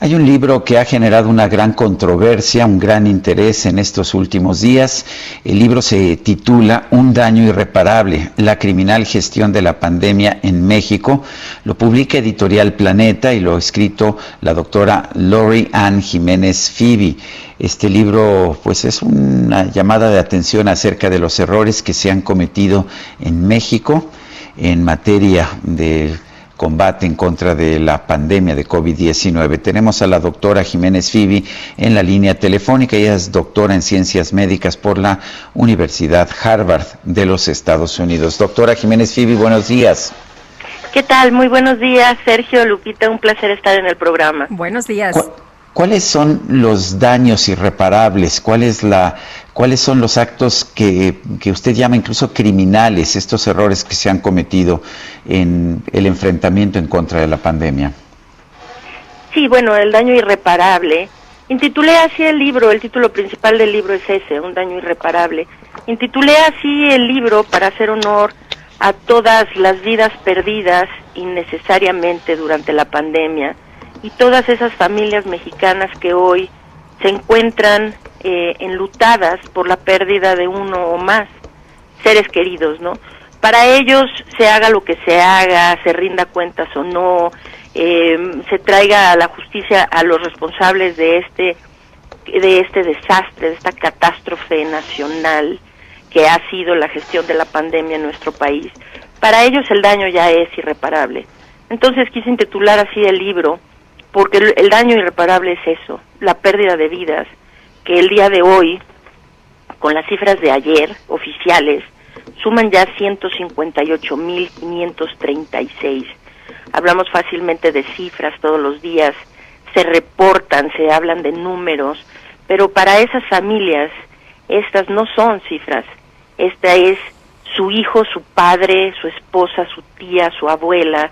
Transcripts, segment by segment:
Hay un libro que ha generado una gran controversia, un gran interés en estos últimos días. El libro se titula Un daño irreparable, la criminal gestión de la pandemia en México. Lo publica Editorial Planeta y lo ha escrito la doctora Lori Ann Jiménez Fibi. Este libro pues es una llamada de atención acerca de los errores que se han cometido en México en materia de combate en contra de la pandemia de COVID-19. Tenemos a la doctora Jiménez Fibi en la línea telefónica. Ella es doctora en Ciencias Médicas por la Universidad Harvard de los Estados Unidos. Doctora Jiménez Fibi, buenos días. ¿Qué tal? Muy buenos días, Sergio, Lupita, un placer estar en el programa. Buenos días. ¿Cuáles son los daños irreparables? ¿Cuáles son los actos que usted llama incluso criminales, estos errores que se han cometido en el enfrentamiento en contra de la pandemia? Sí, bueno, el daño irreparable. Intitulé así el libro, el título principal del libro es ese, Un daño irreparable. Intitulé así el libro para hacer honor a todas las vidas perdidas innecesariamente durante la pandemia y todas esas familias mexicanas que hoy se encuentran enlutadas por la pérdida de uno o más seres queridos, ¿no? Para ellos, se haga lo que se haga, se rinda cuentas o no, se traiga a la justicia a los responsables de este desastre, de esta catástrofe nacional que ha sido la gestión de la pandemia en nuestro país. Para ellos el daño ya es irreparable. Entonces quise intitular así el libro, porque el daño irreparable es eso, la pérdida de vidas, que el día de hoy, con las cifras de ayer, oficiales, suman ya 158.536. Hablamos fácilmente de cifras todos los días, se reportan, se hablan de números, pero para esas familias, estas no son cifras, esta es su hijo, su padre, su esposa, su tía, su abuela,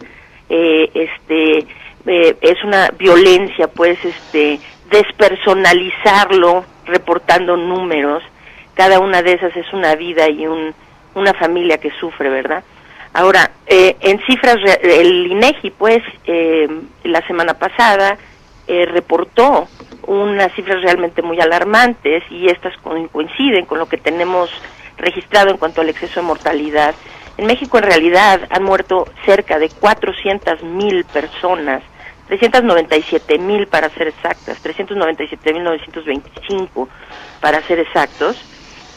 es una violencia, pues, despersonalizarlo, reportando números. Cada una de esas es una vida y una familia que sufre, ¿verdad? Ahora, en cifras, el INEGI, pues, la semana pasada reportó unas cifras realmente muy alarmantes y estas coinciden con lo que tenemos registrado en cuanto al exceso de mortalidad. En México, en realidad, han muerto cerca de 400,000 personas, 397,000 para ser exactas, 397,925 para ser exactos,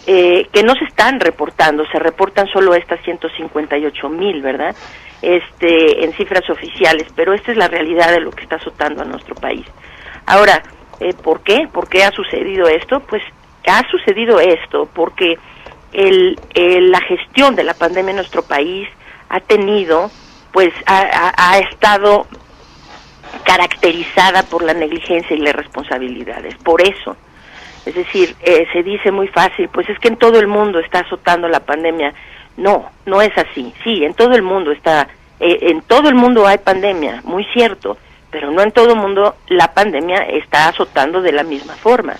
que no se están reportando, se reportan solo estas 158,000, ¿verdad? En cifras oficiales, pero esta es la realidad de lo que está azotando a nuestro país. Ahora, ¿por qué? ¿Por qué ha sucedido esto? Pues ha sucedido esto porque la gestión de la pandemia en nuestro país ha tenido, pues, ha estado caracterizada por la negligencia y las responsabilidades. Por eso, es decir, se dice muy fácil, pues es que en todo el mundo está azotando la pandemia. No, no es así. Sí, en todo el mundo en todo el mundo hay pandemia, muy cierto, pero no en todo el mundo la pandemia está azotando de la misma forma.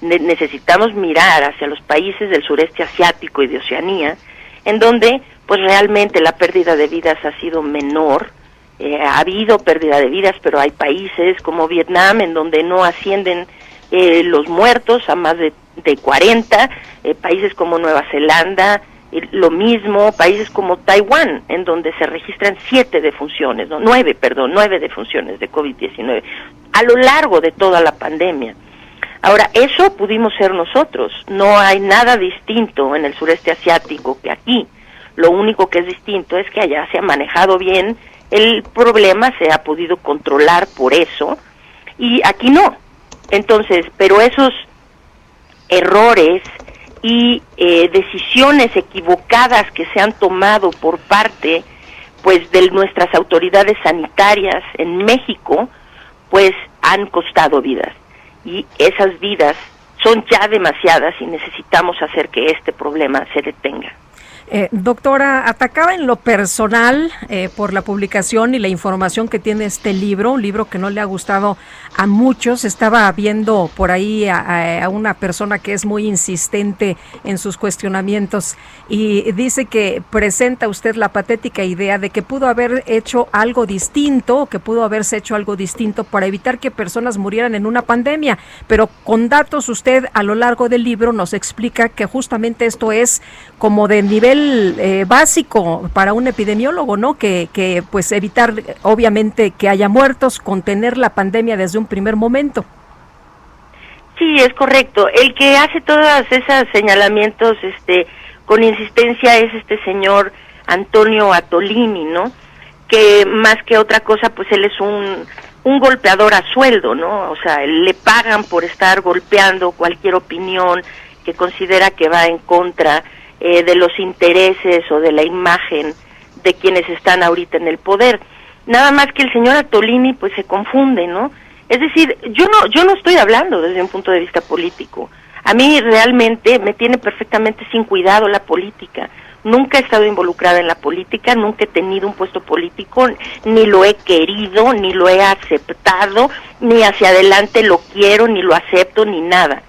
Necesitamos mirar hacia los países del sureste asiático y de Oceanía, en donde pues realmente la pérdida de vidas ha sido menor. Ha habido pérdida de vidas, pero hay países como Vietnam en donde no ascienden los muertos a más de 40, países como Nueva Zelanda, lo mismo, países como Taiwán, en donde se registran 9 defunciones de COVID-19 a lo largo de toda la pandemia. Ahora, eso pudimos ser nosotros, no hay nada distinto en el sureste asiático que aquí. Lo único que es distinto es que allá se ha manejado bien el problema, se ha podido controlar por eso, y aquí no. Entonces, pero esos errores y decisiones equivocadas que se han tomado por parte, pues, de nuestras autoridades sanitarias en México, pues, han costado vidas. Y esas vidas son ya demasiadas y necesitamos hacer que este problema se detenga. Doctora, atacada en lo personal por la publicación y la información que tiene este libro, un libro que no le ha gustado a muchos. Estaba viendo por ahí a una persona que es muy insistente en sus cuestionamientos y dice que presenta usted la patética idea de que pudo haber hecho algo distinto, que pudo haberse hecho algo distinto para evitar que personas murieran en una pandemia, pero con datos usted a lo largo del libro nos explica que justamente esto es como de nivel básico para un epidemiólogo, ¿no? Que pues evitar obviamente que haya muertos, contener la pandemia desde un primer momento. Sí, es correcto. El que hace todos esos señalamientos con insistencia es este señor Antonio Atolini, ¿no? Que más que otra cosa, pues él es un golpeador a sueldo, ¿no? O sea, le pagan por estar golpeando cualquier opinión que considera que va en contra de los intereses o de la imagen de quienes están ahorita en el poder. Nada más que el señor Atolini pues se confunde, ¿no? Es decir, yo no estoy hablando desde un punto de vista político. A mí realmente me tiene perfectamente sin cuidado la política. Nunca he estado involucrada en la política, nunca he tenido un puesto político, ni lo he querido, ni lo he aceptado, ni hacia adelante lo quiero, ni lo acepto, ni nada.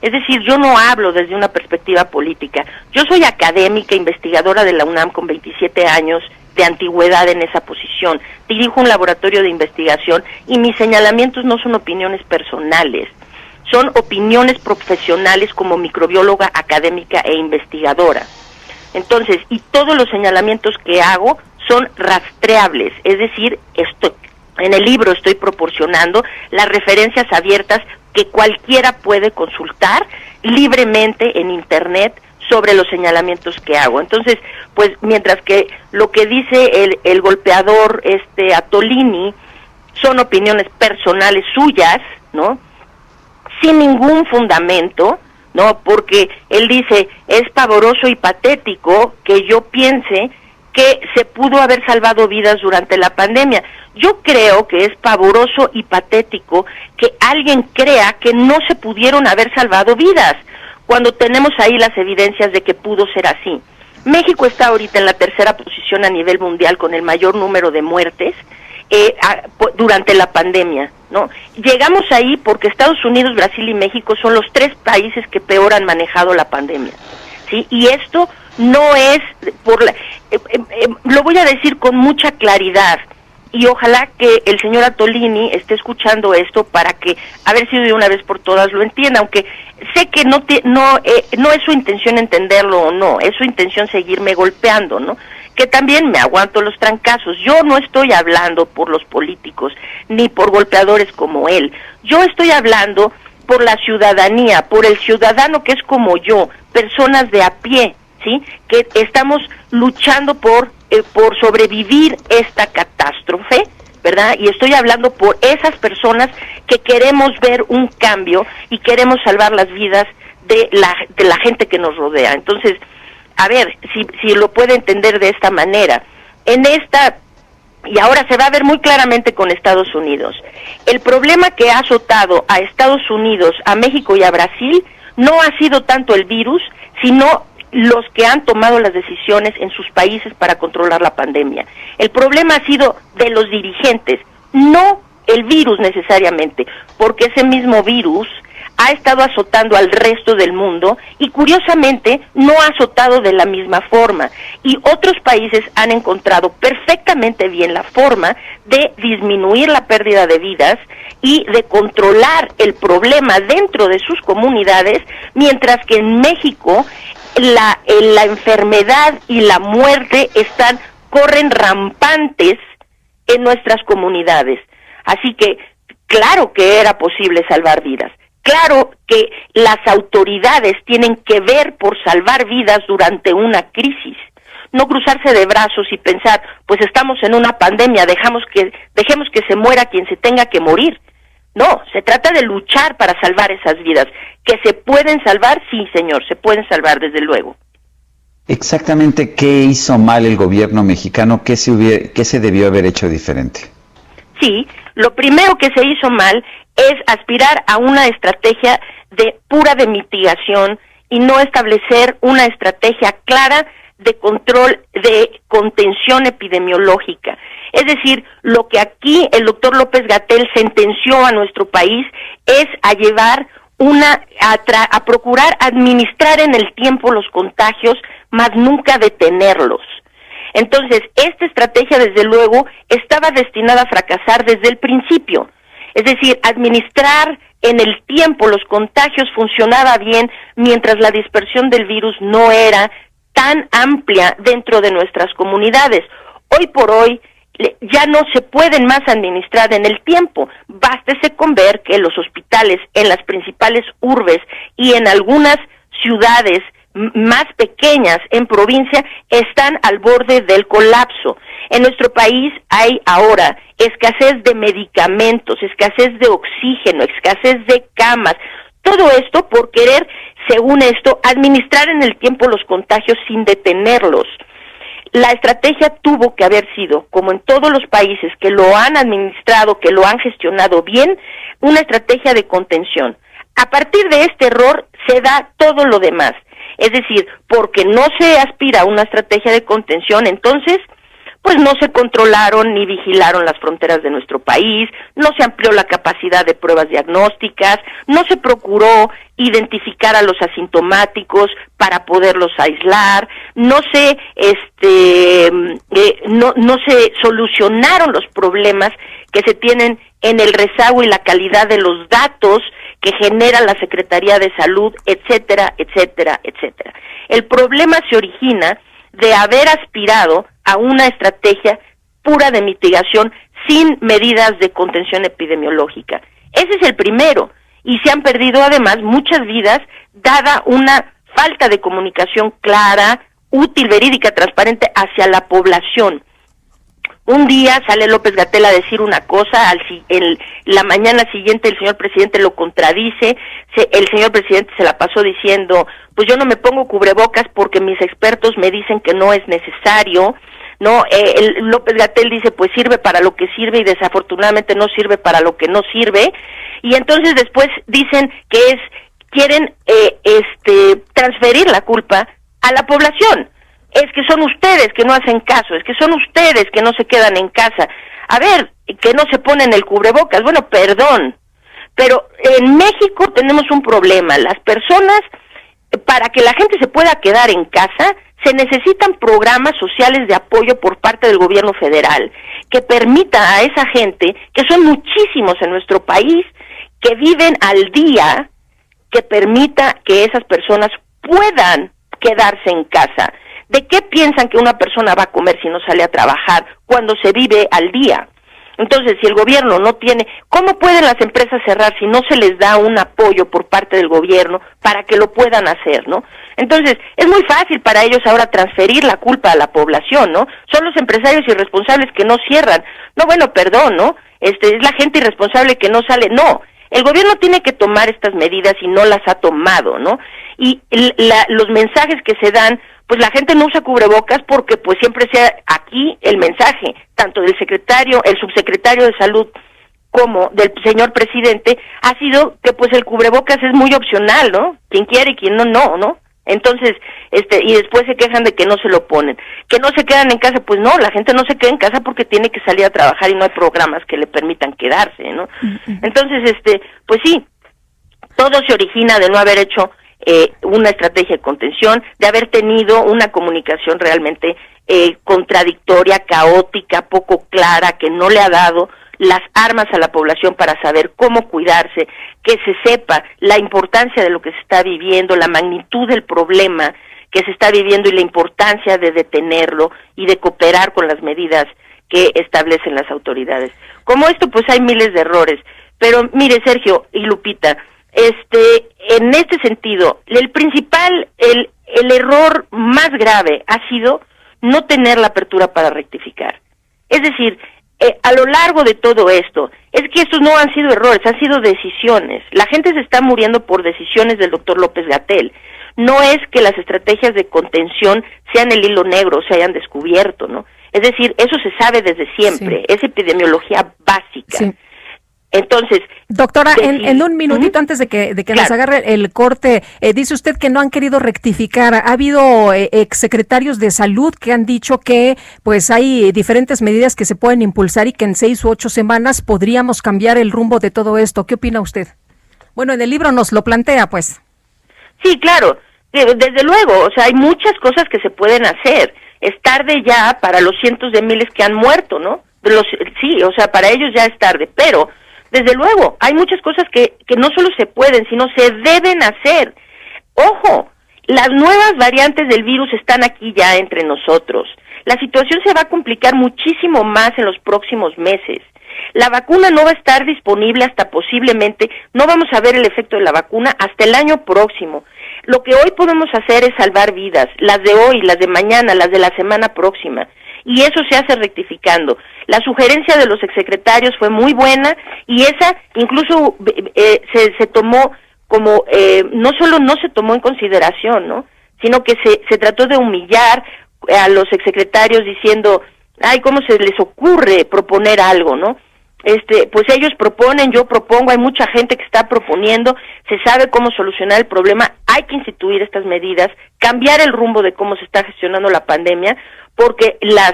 Es decir, yo no hablo desde una perspectiva política. Yo soy académica, investigadora de la UNAM con 27 años de antigüedad en esa posición. Dirijo un laboratorio de investigación y mis señalamientos no son opiniones personales, son opiniones profesionales como microbióloga académica e investigadora. Entonces, y todos los señalamientos que hago son rastreables, es decir, en el libro estoy proporcionando las referencias abiertas que cualquiera puede consultar libremente en internet sobre los señalamientos que hago. Entonces, pues mientras que lo que dice el golpeador Atolini son opiniones personales suyas, ¿no? Sin ningún fundamento, ¿no? Porque él dice, es pavoroso y patético que yo piense que se pudo haber salvado vidas durante la pandemia. Yo creo que es pavoroso y patético que alguien crea que no se pudieron haber salvado vidas, cuando tenemos ahí las evidencias de que pudo ser así. México está ahorita en la tercera posición a nivel mundial con el mayor número de muertes durante la pandemia, ¿no? Llegamos ahí porque Estados Unidos, Brasil y México son los 3 países que peor han manejado la pandemia, ¿sí? Y esto no es lo voy a decir con mucha claridad, y ojalá que el señor Atolini esté escuchando esto para que, a ver si de una vez por todas lo entienda, aunque sé que no es su intención entenderlo o no, es su intención seguirme golpeando, ¿no? Que también me aguanto los trancazos. Yo no estoy hablando por los políticos, ni por golpeadores como él. Yo estoy hablando por la ciudadanía, por el ciudadano que es como yo, personas de a pie, ¿sí? Que estamos luchando por sobrevivir esta catástrofe, ¿verdad? Y estoy hablando por esas personas que queremos ver un cambio y queremos salvar las vidas de la gente que nos rodea. Entonces, a ver, si lo puede entender de esta manera, y ahora se va a ver muy claramente con Estados Unidos, el problema que ha azotado a Estados Unidos, a México y a Brasil, no ha sido tanto el virus, sino los que han tomado las decisiones en sus países para controlar la pandemia. El problema ha sido de los dirigentes, no el virus necesariamente, porque ese mismo virus ha estado azotando al resto del mundo y curiosamente no ha azotado de la misma forma. Y otros países han encontrado perfectamente bien la forma de disminuir la pérdida de vidas y de controlar el problema dentro de sus comunidades, mientras que en México la enfermedad y la muerte corren rampantes en nuestras comunidades. Así que, claro que era posible salvar vidas. Claro que las autoridades tienen que ver por salvar vidas durante una crisis. No cruzarse de brazos y pensar, pues estamos en una pandemia, dejemos que se muera quien se tenga que morir. No, se trata de luchar para salvar esas vidas. ¿Que se pueden salvar? Sí, señor, se pueden salvar, desde luego. Exactamente, ¿qué hizo mal el gobierno mexicano? ¿Qué se debió haber hecho diferente? Sí, lo primero que se hizo mal es aspirar a una estrategia de mitigación y no establecer una estrategia clara de control, de contención epidemiológica. Es decir, lo que aquí el doctor López-Gatell sentenció a nuestro país es a llevar a procurar administrar en el tiempo los contagios, más nunca detenerlos. Entonces, esta estrategia, desde luego, estaba destinada a fracasar desde el principio. Es decir, administrar en el tiempo los contagios funcionaba bien mientras la dispersión del virus no era tan amplia dentro de nuestras comunidades. Hoy por hoy ya no se pueden más administrar en el tiempo. Bástese con ver que los hospitales en las principales urbes y en algunas ciudades más pequeñas en provincia están al borde del colapso. En nuestro país hay ahora escasez de medicamentos, escasez de oxígeno, escasez de camas. Todo esto por querer, según esto, administrar en el tiempo los contagios sin detenerlos. La estrategia tuvo que haber sido, como en todos los países que lo han administrado, que lo han gestionado bien, una estrategia de contención. A partir de este error se da todo lo demás. Es decir, porque no se aspira a una estrategia de contención, entonces, pues no se controlaron ni vigilaron las fronteras de nuestro país, no se amplió la capacidad de pruebas diagnósticas, no se procuró identificar a los asintomáticos para poderlos aislar, no se solucionaron los problemas que se tienen en el rezago y la calidad de los datos que genera la Secretaría de Salud, etcétera, etcétera, etcétera. El problema se origina de haber aspirado a una estrategia pura de mitigación sin medidas de contención epidemiológica. Ese es el primero, y se han perdido además muchas vidas dada una falta de comunicación clara, útil, verídica, transparente hacia la población. Un día sale López-Gatell a decir una cosa, en la mañana siguiente el señor presidente lo contradice, el señor presidente se la pasó diciendo, pues yo no me pongo cubrebocas porque mis expertos me dicen que no es necesario, ¿no? López-Gatell dice, pues sirve para lo que sirve y desafortunadamente no sirve para lo que no sirve, y entonces después dicen que quieren transferir la culpa a la población. Es que son ustedes que no hacen caso, es que son ustedes que no se quedan en casa. A ver, que no se ponen el cubrebocas, bueno, perdón, pero en México tenemos un problema. Las personas, para que la gente se pueda quedar en casa, se necesitan programas sociales de apoyo por parte del gobierno federal, que permita a esa gente, que son muchísimos en nuestro país, que viven al día, que permita que esas personas puedan quedarse en casa. ¿De qué piensan que una persona va a comer si no sale a trabajar cuando se vive al día? Entonces, si el gobierno no tiene, ¿cómo pueden las empresas cerrar si no se les da un apoyo por parte del gobierno para que lo puedan hacer, ¿no? Entonces, es muy fácil para ellos ahora transferir la culpa a la población, ¿no? Son los empresarios irresponsables que no cierran. No, bueno, perdón, ¿no? Es la gente irresponsable que no sale. No, el gobierno tiene que tomar estas medidas y no las ha tomado, ¿no? Y los mensajes que se dan, pues la gente no usa cubrebocas porque pues siempre sea aquí el mensaje, tanto del subsecretario de Salud como del señor presidente, ha sido que pues el cubrebocas es muy opcional, ¿no? Quien quiere y quien no. Entonces, y después se quejan de que no se lo ponen. Que no se quedan en casa, pues no, la gente no se queda en casa porque tiene que salir a trabajar y no hay programas que le permitan quedarse, ¿no? Entonces, pues sí, todo se origina de no haber hecho una estrategia de contención, de haber tenido una comunicación realmente contradictoria, caótica, poco clara, que no le ha dado las armas a la población para saber cómo cuidarse, que se sepa la importancia de lo que se está viviendo, la magnitud del problema que se está viviendo y la importancia de detenerlo y de cooperar con las medidas que establecen las autoridades. Como esto, pues hay miles de errores, pero mire, Sergio y Lupita, en este sentido, el error más grave ha sido no tener la apertura para rectificar. Es decir, a lo largo de todo esto, es que estos no han sido errores, han sido decisiones. La gente se está muriendo por decisiones del doctor López-Gatell. No es que las estrategias de contención sean el hilo negro, se hayan descubierto, ¿no? Es decir, eso se sabe desde siempre, sí. Es epidemiología básica. Sí. Entonces, doctora, en un minutito antes de que claro, nos agarre el corte, dice usted que no han querido rectificar. Ha habido exsecretarios de salud que han dicho que pues hay diferentes medidas que se pueden impulsar y que en 6 u 8 semanas podríamos cambiar el rumbo de todo esto. ¿Qué opina usted? Bueno, en el libro nos lo plantea, pues. Sí, claro, desde luego, o sea, hay muchas cosas que se pueden hacer. Es tarde ya para los cientos de miles que han muerto, ¿no? Sí, o sea, para ellos ya es tarde, pero desde luego, hay muchas cosas que no solo se pueden, sino se deben hacer. Ojo, las nuevas variantes del virus están aquí ya entre nosotros. La situación se va a complicar muchísimo más en los próximos meses. La vacuna no va a estar disponible hasta posiblemente, no vamos a ver el efecto de la vacuna hasta el año próximo. Lo que hoy podemos hacer es salvar vidas, las de hoy, las de mañana, las de la semana próxima. Y eso se hace rectificando. La sugerencia de los exsecretarios fue muy buena y esa incluso se tomó como, no solo no se tomó en consideración, ¿no? Sino que se trató de humillar a los exsecretarios diciendo, ay, ¿cómo se les ocurre proponer algo, no? Pues ellos proponen, yo propongo, hay mucha gente que está proponiendo, se sabe cómo solucionar el problema, hay que instituir estas medidas, cambiar el rumbo de cómo se está gestionando la pandemia, porque las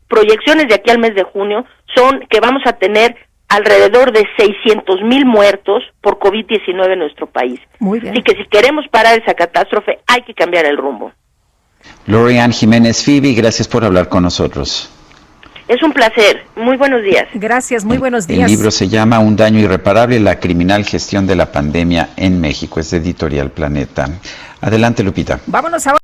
proyecciones de aquí al mes de junio son que vamos a tener alrededor de 600,000 muertos por COVID-19 en nuestro país. Muy bien. Así que si queremos parar esa catástrofe, hay que cambiar el rumbo. Lori-Ann Jiménez Fibi, gracias por hablar con nosotros. Es un placer. Muy buenos días. Gracias, muy buenos días. El libro se llama Un daño irreparable, la criminal gestión de la pandemia en México. Es de Editorial Planeta. Adelante, Lupita. Vámonos ahora.